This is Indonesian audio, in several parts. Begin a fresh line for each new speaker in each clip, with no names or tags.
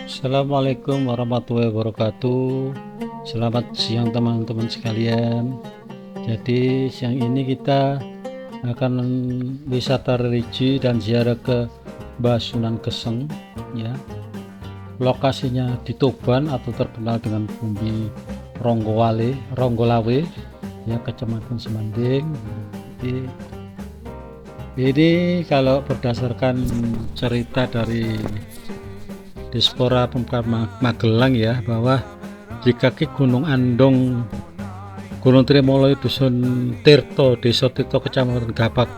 Assalamualaikum warahmatullahi wabarakatuh. Selamat siang teman-teman sekalian. Jadi siang ini kita akan wisata religi dan ziarah ke Mbah Sunan Geseng ya. Lokasinya di Tuban atau terkenal dengan Bumi Ronggolawe ya, Kecamatan Semanding. Jadi, ini kalau berdasarkan cerita dari Diaspora Pemkab Magelang ya, bahwa di kaki Gunung Andong, Gunung Trimolo, Dusun Tirto, Desa Tirto, Kecamatan Gapak,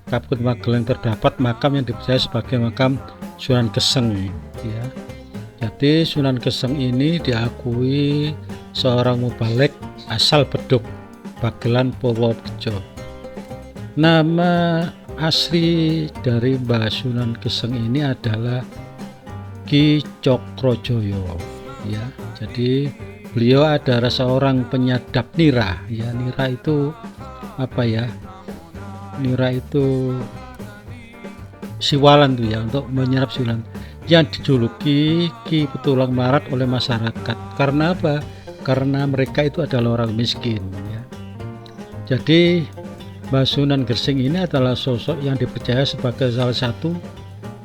Kabupaten Magelang, terdapat makam yang dipercaya sebagai makam Sunan Geseng ya. Jadi Sunan Geseng ini diakui seorang mubalek asal Beduk, Bagelan, Purworejo. Nama asli dari Mbah Sunan Geseng ini adalah Ki Cokrojoyo ya. Jadi beliau adalah seorang penyadap nira ya. Nira itu apa ya? Nira itu siwalan tuh ya, untuk menyerap siwalan, yang dijuluki Ki Petualang Melarat oleh masyarakat. Karena apa? Karena mereka itu adalah orang miskin ya. Jadi Mbah Sunan Geseng ini adalah sosok yang dipercaya sebagai salah satu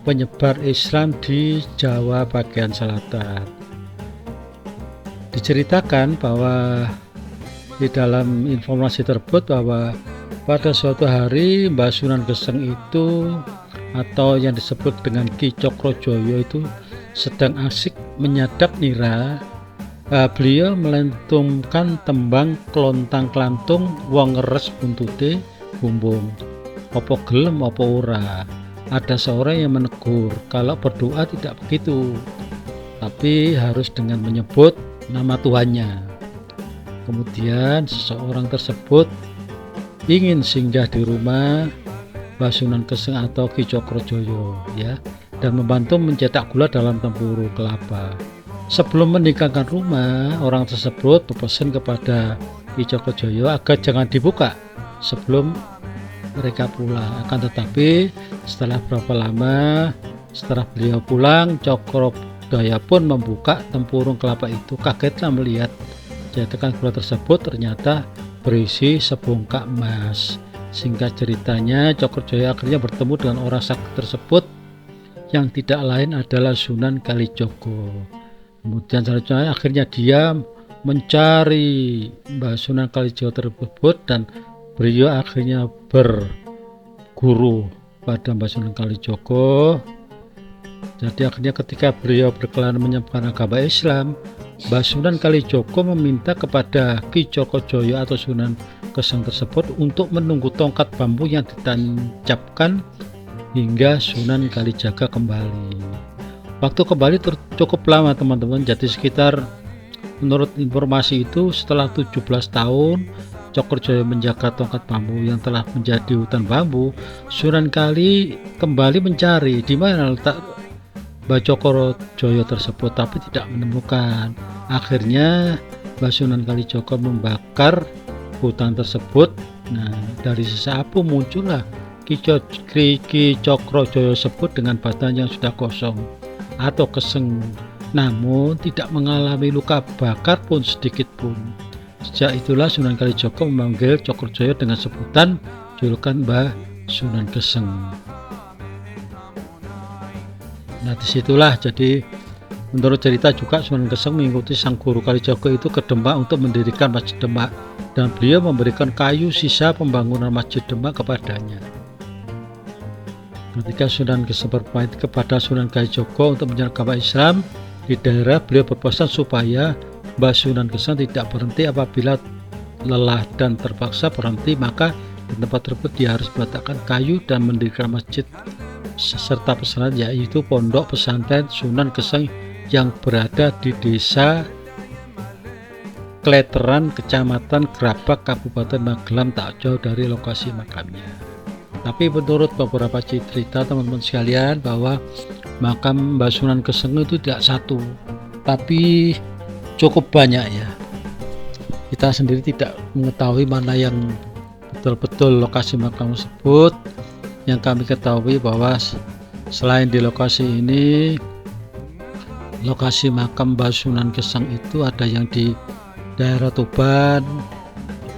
penyebar Islam di Jawa bagian selatan. Diceritakan bahwa di dalam informasi tersebut bahwa pada suatu hari Mbah Sunan Geseng itu, atau yang disebut dengan Ki Cokrojoyo, itu sedang asik menyadap nira. Beliau melentumkan tembang klontang klantung wong ngeres buntute bumbung, opo gelem opo ora. Ada seorang yang menegur kalau berdoa tidak begitu, tapi harus dengan menyebut nama Tuhannya. Kemudian seseorang tersebut ingin singgah di rumah Mbah Sunan Geseng atau Ki Cokrojoyo ya, dan membantu mencetak gula dalam tempurung kelapa. Sebelum meninggalkan rumah, orang tersebut berpesan kepada Ki Cokrojoyo agar jangan dibuka sebelum mereka pulang. Akan tetapi setelah berapa lama setelah beliau pulang, Cokrojoyo pun membuka tempurung kelapa itu. Kagetlah melihat cetakan gula tersebut ternyata berisi sebongkah emas. Singkat ceritanya, Cokrojoyo akhirnya bertemu dengan orang sakti tersebut yang tidak lain adalah Sunan Kalijogo. Kemudian selanjutnya akhirnya dia mencari Mbah Sunan Kalijogo tersebut, dan beliau akhirnya berguru pada Mbah Sunan Kalijogo. Jadi akhirnya ketika beliau berkelana menyebarkan agama Islam, Mbah Sunan Kalijogo meminta kepada Ki Cokrojoyo atau Sunan Geseng tersebut untuk menunggu tongkat bambu yang ditancapkan hingga Sunan Kalijaga kembali. Waktu kembali cukup lama teman-teman, jadi sekitar, menurut informasi itu, setelah 17 tahun Cokrojoyo menjaga tongkat bambu yang telah menjadi hutan bambu, Sunan Kali kembali mencari di mana letak Mbah Cokrojoyo tersebut, tapi tidak menemukan. Akhirnya Mbah Sunan Kalijogo membakar hutan tersebut. Nah, dari sisa api muncullah Ki Cokrojoyo tersebut dengan badan yang sudah kosong atau keseng, namun tidak mengalami luka bakar pun sedikit pun. Sejak itulah Sunan Kalijogo memanggil Cokrojoyo dengan sebutan julukan Mbah Sunan Geseng. Nah, disitulah jadi menurut cerita juga Sunan Geseng mengikuti sang guru Kalijogo itu ke Demak untuk mendirikan Masjid Demak, dan beliau memberikan kayu sisa pembangunan Masjid Demak kepadanya. Ketika Sunan Geseng berpamit kepada Sunan Kalijogo untuk menjalankan agama Islam di daerah, beliau berpesan supaya Mbah Sunan Geseng tidak berhenti. Apabila lelah dan terpaksa berhenti, maka di tempat tersebut dia harus meletakkan kayu dan mendirikan masjid serta pesantren, yaitu Pondok Pesantren Sunan Geseng yang berada di Desa Kleteran, Kecamatan Grabak, Kabupaten Magelang, tak jauh dari lokasi makamnya. Tapi menurut beberapa cerita teman-teman sekalian, bahwa makam Mbah Sunan Geseng itu tidak satu, tapi cukup banyak ya. Kita sendiri tidak mengetahui mana yang betul-betul lokasi makam tersebut. Yang kami ketahui bahwa selain di lokasi ini, lokasi makam Mbah Sunan Geseng itu ada yang di daerah Tuban,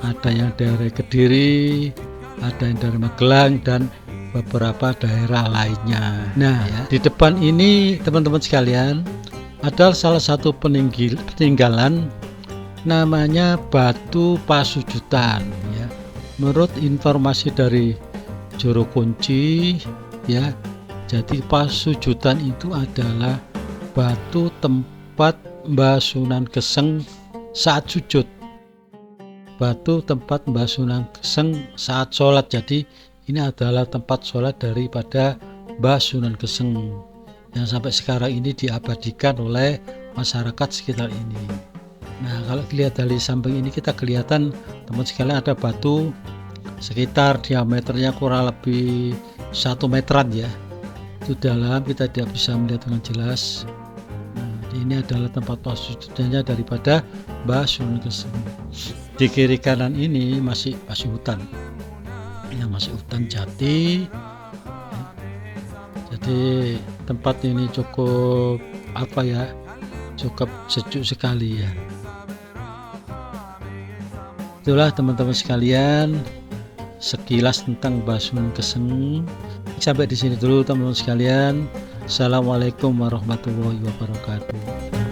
ada yang daerah Kediri, ada yang dari Magelang, dan beberapa daerah lainnya. Nah, di depan ini teman-teman sekalian, ada salah satu peninggalan namanya Batu Pasujutan ya. Menurut informasi dari Juru Kunci ya, jadi Pasujutan itu adalah batu tempat Mbah Sunan Geseng saat sujud, batu tempat Mbah Sunan Geseng saat sholat. Jadi ini adalah tempat sholat daripada Mbah Sunan Geseng yang sampai sekarang ini diabadikan oleh masyarakat sekitar ini. Nah, kalau dilihat dari samping ini kita kelihatan teman sekalian ada batu sekitar diameternya kurang lebih 1 meteran ya. Itu dalam, kita tidak bisa melihat dengan jelas. Nah, ini adalah tempat pasujudannya daripada Mbah Sunan Geseng. Di kiri kanan ini masih hutan. Yang masih hutan jati. Jadi tempat ini cukup cukup sejuk sekali ya. Itulah teman-teman sekalian sekilas tentang Mbah Sunan Geseng. Sampai di sini dulu teman-teman sekalian. Assalamualaikum warahmatullahi wabarakatuh.